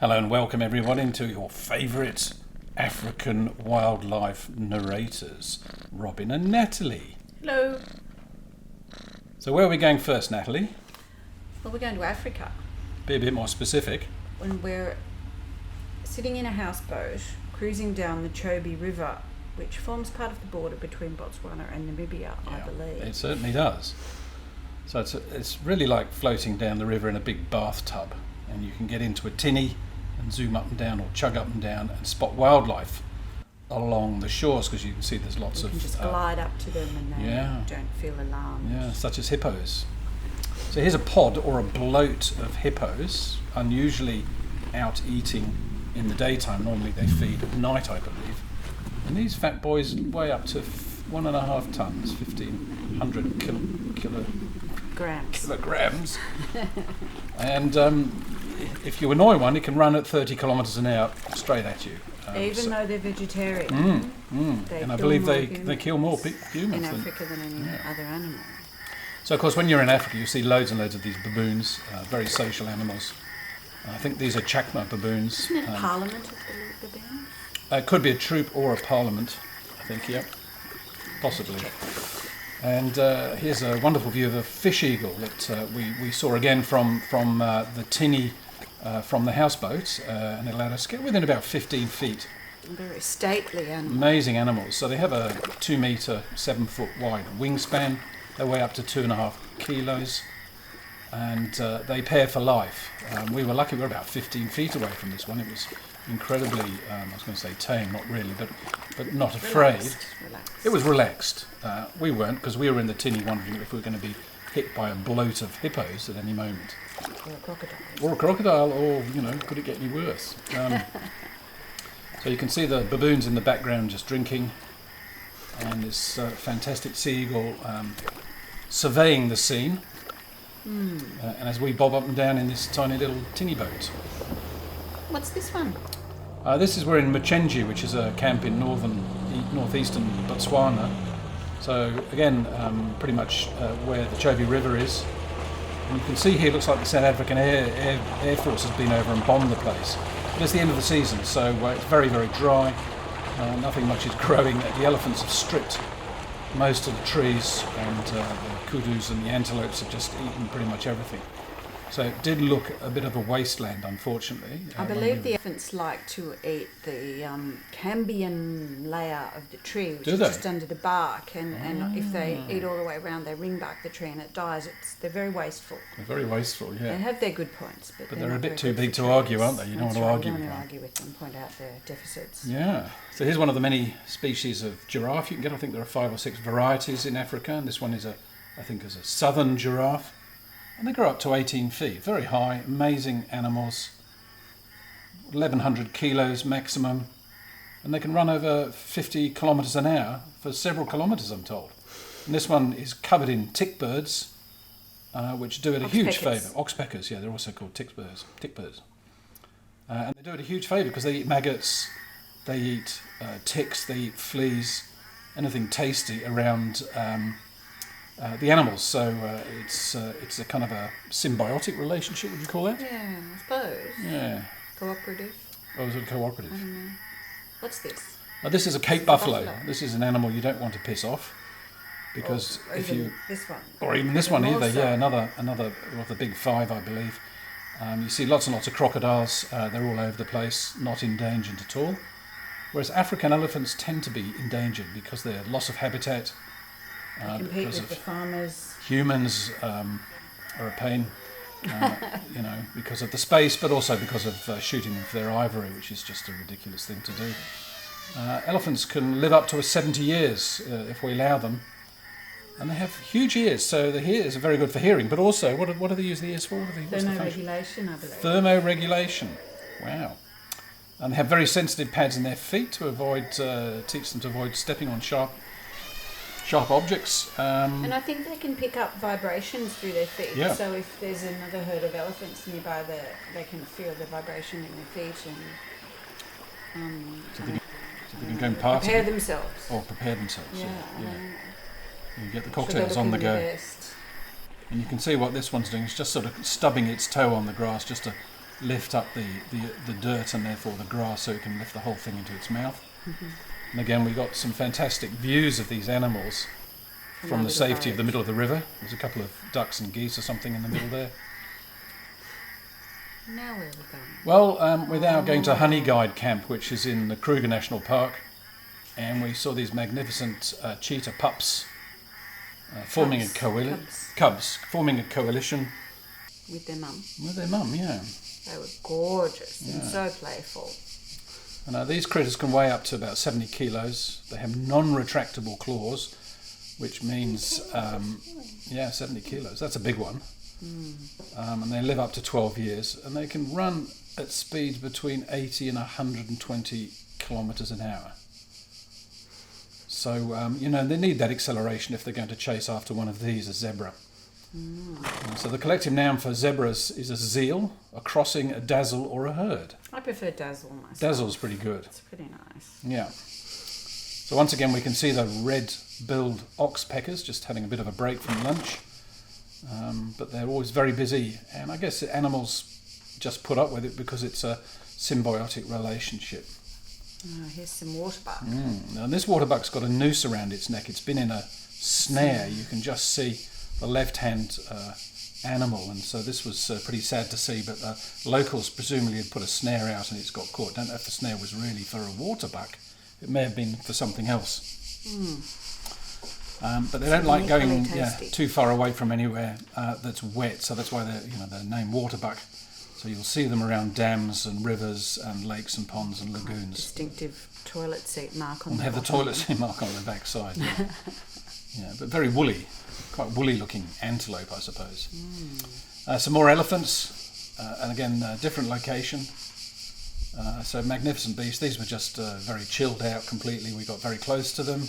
Hello and welcome everyone into your favourite African wildlife narrators, Robin and Natalie. Hello. So where are we going first, Natalie? Well, we're going to Africa. Be a bit more specific. When we're sitting in a houseboat, cruising down the Chobe River, which forms part of the border between Botswana and Namibia, I believe. It certainly does. So it's really like floating down the river in a big bathtub, and you can get into a tinny and zoom up and down or chug up and down and spot wildlife along the shores, because you can see there's lots You of... can just glide up to them and they don't feel alarmed. Yeah, such as hippos. So here's a pod or a bloat of hippos, unusually out eating in the daytime. Normally they feed at night, I believe. And these fat boys weigh up to 1.5 tons, 1,500 kilograms. And if you annoy one, it can run at 30 kilometres an hour straight at you. Even though they're vegetarian. And I believe they kill more humans in Africa than any other animal. So of course when you're in Africa you see loads and loads of these baboons, very social animals. I think these are Chakma baboons. Isn't it a parliament of the baboons? It could be a troop or a parliament, I think, yeah. Possibly. And here's a wonderful view of a fish eagle that we saw again from the tinny from the houseboat, and it allowed us to get within about 15 feet. Very stately animals. Amazing animals. So they have a 2 metre, 7 foot wide wingspan. They weigh up to 2.5 kilos, and they pair for life. We were lucky; we were about 15 feet away from this one. It was incredibly, I was going to say tame, not really, but not afraid. Relaxed. It was relaxed. We weren't, because we were in the tinny wondering if we were going to be hit by a bloat of hippos at any moment. Or a crocodile. Or a crocodile, or, could it get any worse? So you can see the baboons in the background just drinking, and this fantastic sea eagle surveying the scene. And as we bob up and down in this tiny little tinny boat. What's this one? This is we're in Machenji, which is a camp in northeastern Botswana. So again, pretty much where the Chobe River is. And you can see here, looks like the South African Air Force has been over and bombed the place. But it's the end of the season, so it's very, very dry. Nothing much is growing. The elephants have stripped most of the trees, and the kudus and the antelopes have just eaten pretty much everything. So it did look a bit of a wasteland, unfortunately. I believe the elephants like to eat the cambium layer of the tree, which is just under the bark. And if they eat all the way around, they ring bark the tree and it dies. They're very wasteful. They're very wasteful, yeah. They have their good points, but they're a bit too big to argue, aren't they? You don't want to argue with them. You don't want to argue with them, point out their deficits. Yeah. So here's one of the many species of giraffe you can get. I think there are 5 or 6 varieties in Africa, and this one is I think is a southern giraffe. And they grow up to 18 feet, very high, amazing animals, 1,100 kilos maximum, and they can run over 50 kilometres an hour for several kilometres, I'm told. And this one is covered in tick birds, which do it a huge favour. Oxpeckers, yeah, they're also called tick birds. And they do it a huge favour because they eat maggots, they eat ticks, they eat fleas, anything tasty around... the animals, so it's a kind of a symbiotic relationship, would you call that? Yeah, I suppose. Yeah. Cooperative. Oh, is it cooperative? I don't know. What's this? This is a Cape buffalo. This is an animal you don't want to piss off, because this one, or even this one either. Yeah, another of the big 5, I believe. You see lots and lots of crocodiles. They're all over the place, not endangered at all. Whereas African elephants tend to be endangered because they're loss of habitat. Compete with the farmers. Humans are a pain, because of the space, but also because of shooting them for their ivory, which is just a ridiculous thing to do. Elephants can live up to 70 years if we allow them, and they have huge ears, so the ears are very good for hearing, but also, what do they use the ears for? Thermoregulation, I believe. Thermoregulation, wow. And they have very sensitive pads in their feet to teach them to avoid stepping on sharp objects. And I think they can pick up vibrations through their feet. Yeah. So if there's another herd of elephants nearby, they can feel the vibration in their feet and so they can go and party. Prepare themselves. Prepare themselves. Yeah. You get the cocktails on the go. And you can see what this one's doing. It's just sort of stubbing its toe on the grass just to lift up the dirt and therefore the grass, so it can lift the whole thing into its mouth. And again, we got some fantastic views of these animals from the safety of the middle of the river. There's a couple of ducks and geese or something in the middle there. Now where are we going? Well, we're now going to Honey Guide Camp, which is in the Kruger National Park, and we saw these magnificent cheetah pups forming cubs forming a coalition with their mum. With their mum, yeah. They were gorgeous and so playful. And these critters can weigh up to about 70 kilos. They have non-retractable claws, which means 70 kilos. That's a big one. And they live up to 12 years, and they can run at speeds between 80 and 120 kilometres an hour. So, they need that acceleration if they're going to chase after one of these, a zebra. So the collective noun for zebras is a zeal, a crossing, a dazzle, or a herd. I prefer dazzle myself. Dazzle's pretty good. It's pretty nice. Yeah. So once again, we can see the red-billed oxpeckers just having a bit of a break from lunch. But they're always very busy, and I guess the animals just put up with it because it's a symbiotic relationship. Oh, here's some waterbuck. And this waterbuck's got a noose around its neck. It's been in a snare. You can just see the left-hand animal, and so this was pretty sad to see, but locals presumably had put a snare out and it's got caught. Don't know if the snare was really for a waterbuck. It may have been for something else. But they don't like going too far away from anywhere that's wet, so that's why they're named waterbuck. So you'll see them around dams and rivers and lakes and ponds and lagoons. Distinctive toilet seat mark on the the have the toilet seat mark on the backside. Yeah, but very woolly, quite woolly looking antelope, I suppose. Some more elephants, and again, different location. So magnificent beasts. These were just very chilled out completely. We got very close to them,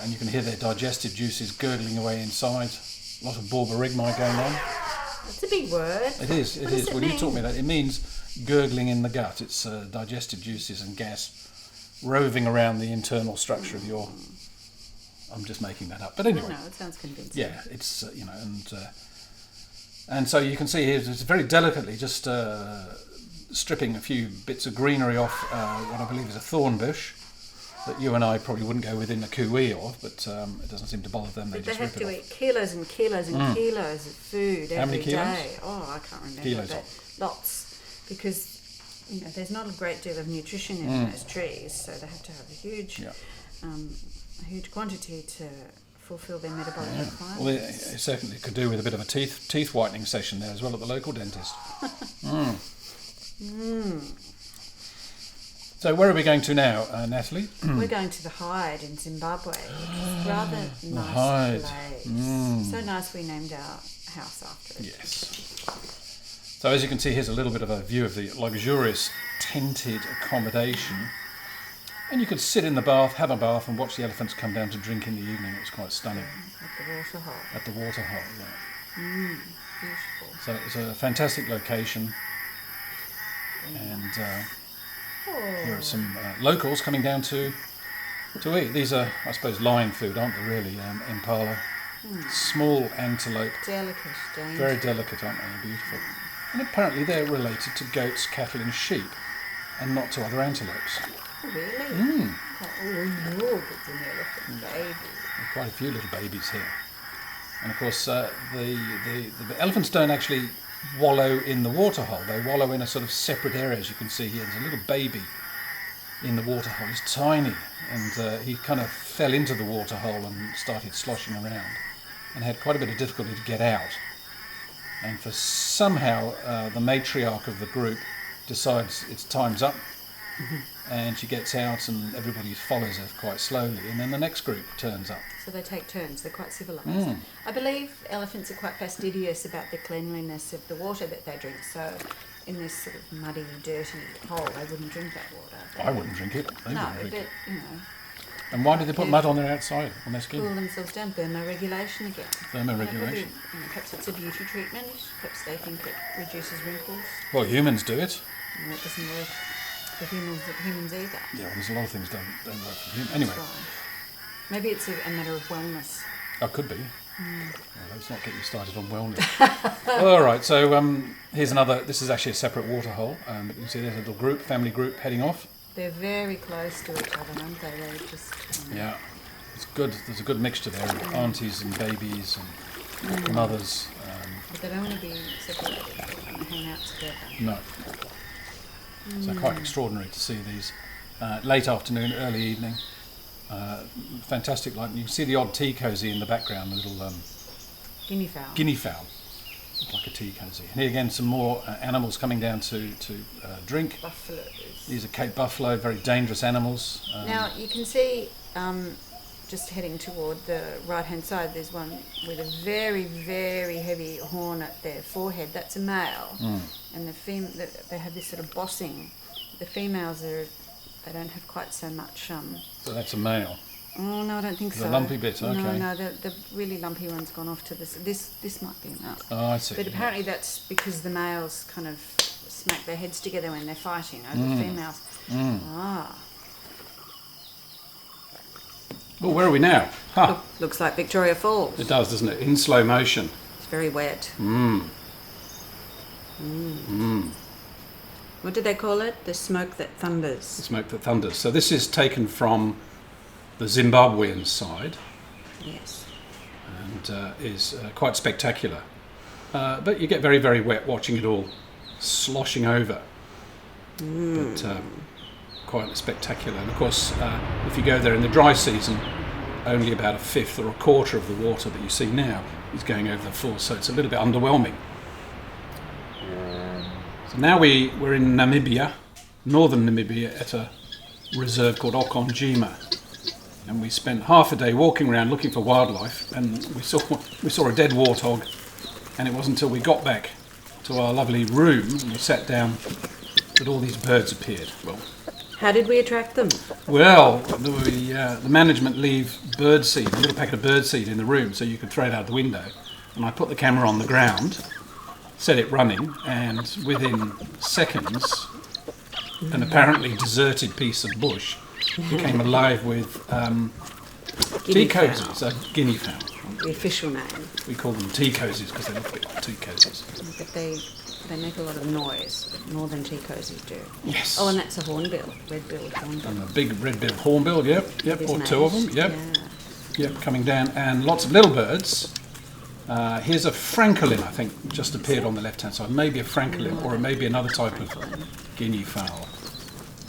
and you can hear their digestive juices gurgling away inside. A lot of borborygmi going on. That's a big word. It is. It is. Well, you taught me that. It means gurgling in the gut. It's digestive juices and gas roving around the internal structure of your. I'm just making that up, but anyway. No, it sounds convincing. Yeah, it's and so you can see here it's very delicately just stripping a few bits of greenery off what I believe is a thorn bush that you and I probably wouldn't go within a cooee of, but it doesn't seem to bother them. But they just have rip to it eat kilos and kilos and kilos of food How many every kilos? day. Oh, I can't remember. Kilos but lots, because there's not a great deal of nutrition in those trees, so they have to have a huge quantity to fulfil their metabolic requirements. Well, it certainly could do with a bit of a teeth whitening session there as well at the local dentist. So where are we going to now, Natalie? We're going to the Hide in Zimbabwe, which is rather nice place. So nice we named our house after it. Yes. So as you can see, here's a little bit of a view of the luxurious tented accommodation. And you could sit in the bath, have a bath, and watch the elephants come down to drink in the evening. It was quite stunning. At the water hole. At the water hole, yeah. Beautiful. So it's a fantastic location. And here are some locals coming down to eat. These are, I suppose, lion food, aren't they, really? Impala. Small antelope. Delicate, dangerous. Very delicate, aren't they? Beautiful. And apparently they're related to goats, cattle and sheep, and not to other antelopes. Really? Oh, look, it's an elephant baby. There are quite a few little babies here. And of course, the elephants don't actually wallow in the water hole. They wallow in a sort of separate area, as you can see here. There's a little baby in the water hole. He's tiny, and he kind of fell into the water hole and started sloshing around and had quite a bit of difficulty to get out. And for somehow, the matriarch of the group decides it's time's up. And she gets out and everybody follows her quite slowly, and then the next group turns up. So they take turns, they're quite civilised. I believe elephants are quite fastidious about the cleanliness of the water that they drink, so in this sort of muddy, dirty hole, they wouldn't drink that water. I wouldn't drink it. They no, wouldn't drink but, it. And why did they put mud on their outside, on their skin? Cool themselves down, thermoregulation again. Thermoregulation. Perhaps it's a beauty treatment, perhaps they think it reduces wrinkles. Well, humans do it. No, it doesn't work for humans either. Yeah, well, there's a lot of things don't work for humans. Anyway. Maybe it's a matter of wellness. Oh, could be. Well, let's not get you started on wellness. All right, so here's another. This is actually a separate waterhole. You can see there's a little group, family group, heading off. They're very close to each other, aren't they? They're just... Yeah, it's good. There's a good mixture there of aunties and babies and mothers. But they don't want to be separated. They want to hang out together. No. So quite extraordinary to see these late afternoon, early evening. Fantastic light. You can see the odd tea cosy in the background, the little Guinea fowl. Guinea fowl, like a tea cosy. And here again, some more animals coming down to drink. Buffaloes. These are Cape buffalo, very dangerous animals. Now you can see, just heading toward the right-hand side, there's one with a very, very heavy horn at their forehead. That's a male, and they have this sort of bossing. The females they don't have quite so much. So that's a male. Oh no, I don't think so. The lumpy bit, okay. No, the really lumpy one's gone off to this. This might be a male. Oh, I see. But apparently that's because the males kind of smack their heads together when they're fighting over the females. Ah. Well, where are we now? Huh. Looks like Victoria Falls. It does, doesn't it? In slow motion. It's very wet. What did they call it? The smoke that thunders. The smoke that thunders. So this is taken from the Zimbabwean side. Yes. And is quite spectacular. But you get very, very wet watching it all sloshing over. But quite spectacular. And of course, if you go there in the dry season, only about a fifth or a quarter of the water that you see now is going over the falls, so it's a little bit underwhelming. So now we're in Namibia, northern Namibia, at a reserve called Okonjima, and we spent half a day walking around looking for wildlife, and we saw a dead warthog, and it wasn't until we got back to our lovely room and we sat down that all these birds appeared. Well, how did we attract them? Well, the management leave birdseed, a little packet of birdseed in the room so you could throw it out the window. And I put the camera on the ground, set it running, and within seconds, an apparently deserted piece of bush became alive with tea cozies, guinea fowl. The official name. We call them tea cozies because they look a bit like tea cozies. But they make a lot of noise, but more than tea cozies do. Yes. Oh, and that's a hornbill, red-billed hornbill. And a big red-billed hornbill, yep, or His two of them, yep. Yeah. Yep, coming down, and lots of little birds. Here's a francolin, I think, just appeared on the left-hand side. Maybe a francolin, or maybe another type of guinea fowl.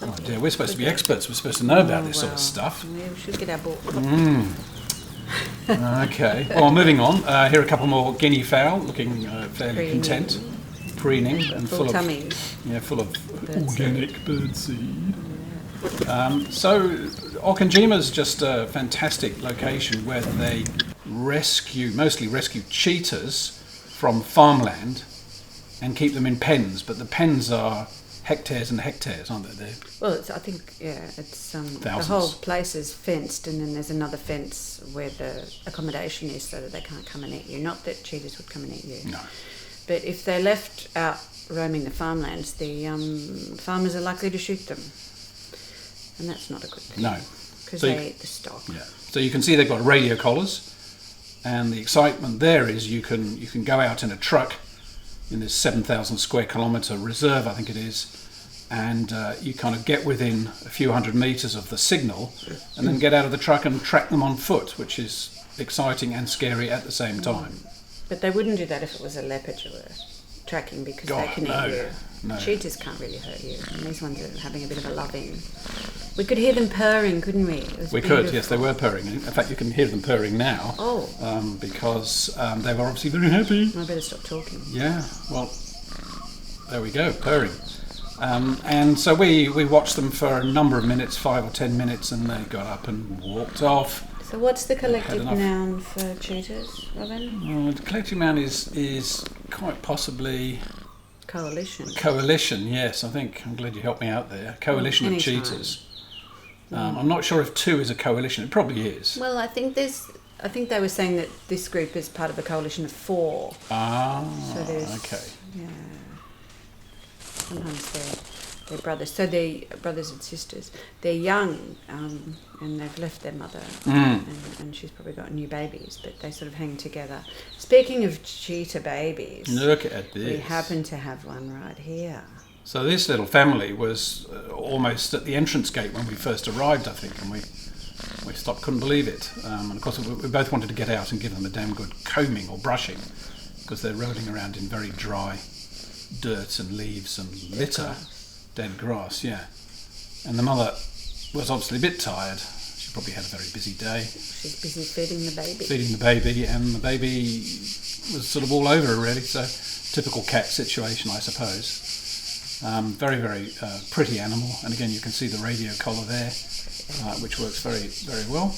Oh dear, we're supposed to be experts. We're supposed to know about this sort of stuff. Yeah, we should get our book. Okay, well, moving on. Here are a couple more guinea fowl, looking fairly content, preening, and full of organic birdseed. So Okonjima's just a fantastic location where they mostly rescue cheetahs from farmland and keep them in pens, but the pens are hectares and hectares, aren't they? Well, I think it's the whole place is fenced, and then there's another fence where the accommodation is, so that they can't come and eat you. Not that cheetahs would come and eat you. No. But if they're left out roaming the farmlands, the farmers are likely to shoot them, and that's not a good thing. No. Because they eat the stock. Yeah. So you can see they've got radio collars, and the excitement there is you can go out in a truck in this 7,000 square kilometre reserve, I think it is, and you kind of get within a few hundred metres of the signal and then get out of the truck and track them on foot, which is exciting and scary at the same time. But they wouldn't do that if it was a leopard you were tracking, because they can eat you. No. Cheetahs can't really hurt you, and these ones are having a bit of a loving. We could hear them purring, couldn't we? We could, yes, they were purring. In fact, you can hear them purring now. Oh. Because they were obviously very happy. I better stop talking. Yeah, well, there we go, purring. And so we watched them for a number of minutes, 5 or 10 minutes, and they got up and walked off. So what's the collective noun for cheetahs, Robin? Well, the collective noun is quite possibly... Coalition. Coalition, yes, I think. I'm glad you helped me out there. Coalition of cheetahs. I'm not sure if two is a coalition. It probably is. Well, I think they were saying that this group is part of a coalition of 4. Ah, so there's, okay. Yeah. Sometimes They're brothers. So they're brothers and sisters. They're young, and they've left their mother, and she's probably got new babies, but they sort of hang together. Speaking of cheetah babies, look at this. We happen to have one right here. So this little family was almost at the entrance gate when we first arrived, I think, and we stopped, couldn't believe it. And of course, we both wanted to get out and give them a damn good combing or brushing, because they're rolling around in very dry dirt and leaves and litter. Dead grass, yeah. And the mother was obviously a bit tired. She probably had a very busy day. She's busy feeding the baby. And the baby was sort of all over her, really. So, typical cat situation, I suppose. Very, very pretty animal. And again, you can see the radio collar there, which works very, very well.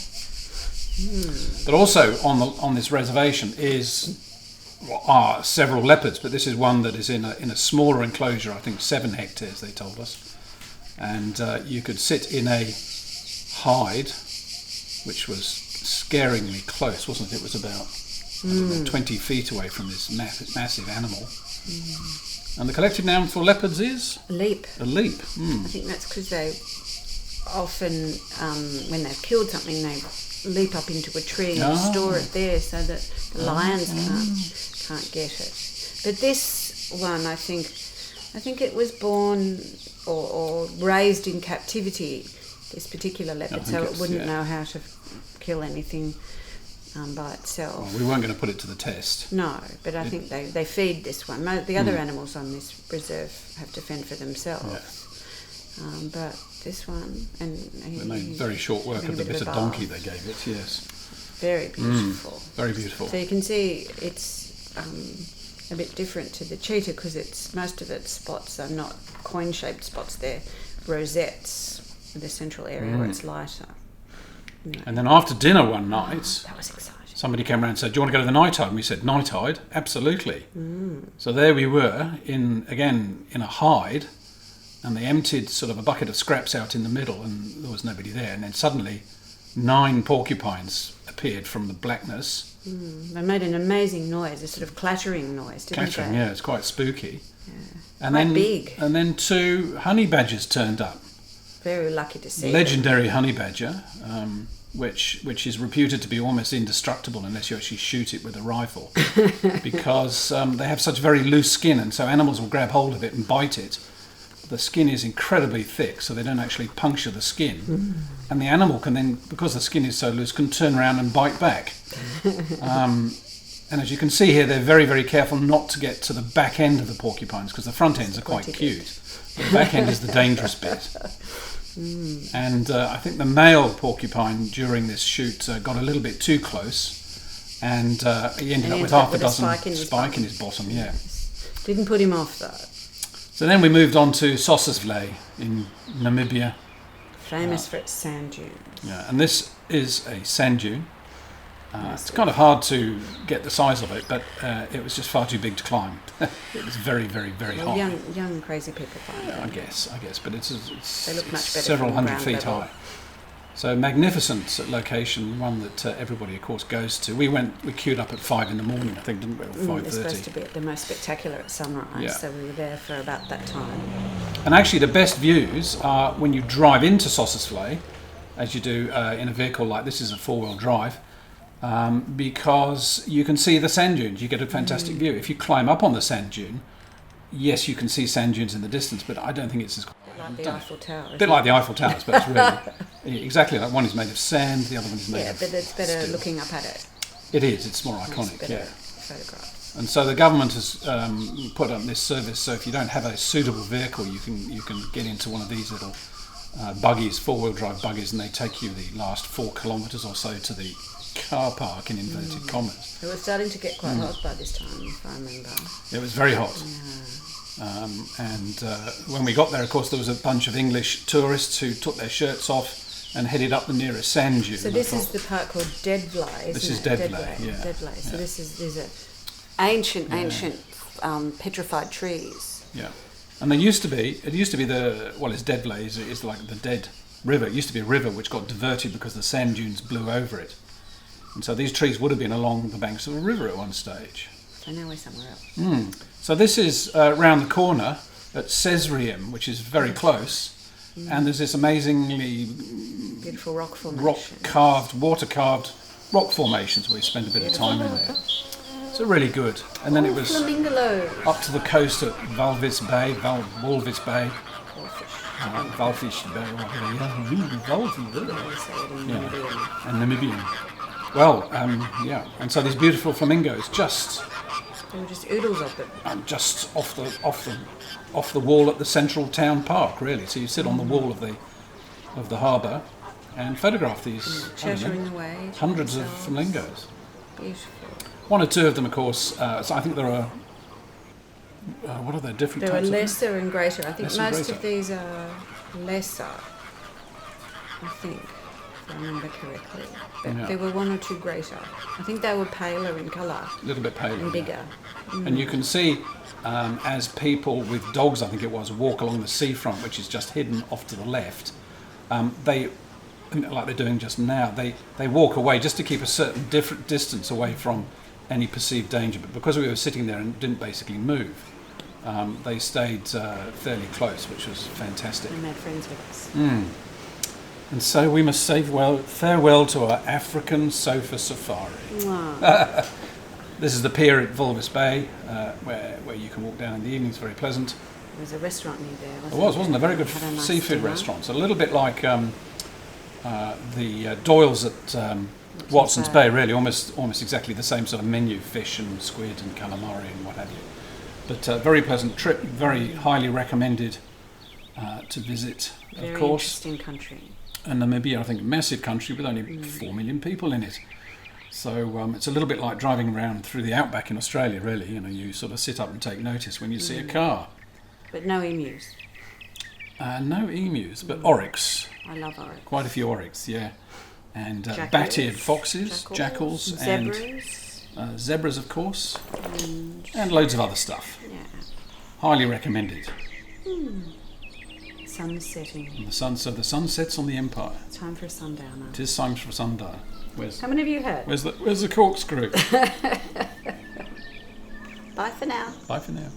But also on this reservation are several leopards, but this is one that is in a smaller enclosure, I think 7 hectares they told us, and you could sit in a hide, which was scaringly close, wasn't it? It was about 20 feet away from this massive animal. And the collective noun for leopards is? A leap. A leap. I think that's because they often, when they've killed something, they leap up into a tree and store it there so that the lions can't get it. But this one, I think it was born or raised in captivity, this particular leopard, so it wouldn't know how to kill anything by itself. Well, we weren't going to put it to the test. No, but I think they feed this one. The other animals on this reserve have to fend for themselves. Yeah. But this one, and they made very short work of the bit of donkey they gave it. Yes, very beautiful. Very beautiful. So you can see it's a bit different to the cheetah because most of its spots are not coin-shaped spots; they're rosettes in the central area where it's lighter. Anyway. And then after dinner one night, that was exciting. Somebody came around and said, "Do you want to go to the night hide?" And we said, "Night hide, absolutely." So there we were in a hide. And they emptied sort of a bucket of scraps out in the middle, and there was nobody there. And then suddenly, 9 porcupines appeared from the blackness. They made an amazing noise, a sort of clattering noise, didn't they? Yeah, it's quite spooky. Yeah. And quite big. And then 2 honey badgers turned up. Very lucky to see Legendary honey badger, which is reputed to be almost indestructible unless you actually shoot it with a rifle, because they have such very loose skin, and so animals will grab hold of it and bite it. The skin is incredibly thick, so they don't actually puncture the skin. And the animal can then, because the skin is so loose, can turn around and bite back. And as you can see here, they're very, very careful not to get to the back end of the porcupines, because the front ends are quite cute. The back end is the dangerous bit. And I think the male porcupine during this shoot got a little bit too close, and he ended up with half a dozen spike in his bottom. Yeah. Didn't put him off though. So then we moved on to Sossusvlei in Namibia. Famous for its sand dunes. Yeah, and this is a sand dune. It's kind of hard to get the size of it, but it was just far too big to climb. It was very, very, very high. Young crazy people climb. Yeah, I guess, but it's they look much better several from hundred ground feet level. high. So magnificent location, one that everybody, of course, goes to. We queued up at 5 in the morning, I think, didn't we? Or 5:30. It's supposed to be the most spectacular at sunrise, so we were there for about that time. And actually, the best views are when you drive into Sossusvlei, as you do in a vehicle like this is a 4-wheel drive, because you can see the sand dunes. You get a fantastic view. If you climb up on the sand dune, yes, you can see sand dunes in the distance, but I don't think it's as like the Eiffel Tower. A bit like the Eiffel Towers, but it's really exactly like one is made of sand, the other one is made of but it's better steel. Looking up at it. It is. It's more iconic. It's better yeah. photographs. And so the government has put on this service. So if you don't have a suitable vehicle, you can get into one of these little buggies, 4-wheel drive buggies, and they take you the last 4 kilometres or so to the car park in inverted commas. It was starting to get quite hot by this time, if I remember. It was very hot. Yeah. And when we got there, of course, there was a bunch of English tourists who took their shirts off and headed up the nearest sand dune. So this is the park called Deadvlei, This is isn't it? Deadvlei, yeah. Deadvlei. So Yeah. these are ancient petrified trees. Yeah. And it used to be it's Deadvlei is like the dead river. It used to be a river which got diverted because the sand dunes blew over it. And so these trees would have been along the banks of a river at one stage. So now we're somewhere else. So this is round the corner at Cesarium, which is very close, and there's this amazingly beautiful rock formation. water-carved rock formations where you spend a bit of time in there. So really good. And then it was up to the coast at Walvis Bay, Walvis Bay. Walvis Bay, and Namibian. Well, and so these beautiful flamingos they were just oodles of them. Just off the wall at the central town park, really. So you sit on the wall of the harbour and photograph these chattering away. Hundreds of flamingos. Beautiful. One or two of them, of course. So I think there are. What are they? Different. There are types lesser and greater. I think most greater. of these are lesser. I think, if I remember correctly. But there were one or two greater. I think they were paler in colour. A little bit paler. And bigger. And you can see, as people with dogs, I think it was, walk along the seafront, which is just hidden off to the left. They, like they're doing just now, they walk away just to keep a certain different distance away from any perceived danger. But because we were sitting there and didn't basically move, they stayed fairly close, which was fantastic. And made friends with us. And so we must say farewell to our African sofa safari. Wow. This is the pier at Walvis Bay, where you can walk down in the evening. It's very pleasant. There was a restaurant near there. Wasn't there? A very good seafood restaurant. So a little bit like the Doyle's at Watson's Bay, really, almost exactly the same sort of menu: fish and squid and calamari and what have you. But very pleasant trip, very highly recommended to visit. Very of course, interesting country. And Namibia, I think, a massive country with only 4 million people in it. So it's a little bit like driving around through the outback in Australia, really. You know, you sort of sit up and take notice when you see a car. But no emus. No emus, but oryx. I love oryx. Quite a few oryx, yeah. And bat-eared foxes, jackals, zebras. and zebras, of course, and loads of other stuff. Yeah. Highly recommended. Sun setting. And the sun sets on the Empire. Time for a sundowner. It is time for sundown. How many have you had? Where's the corkscrew? Bye for now. Bye for now.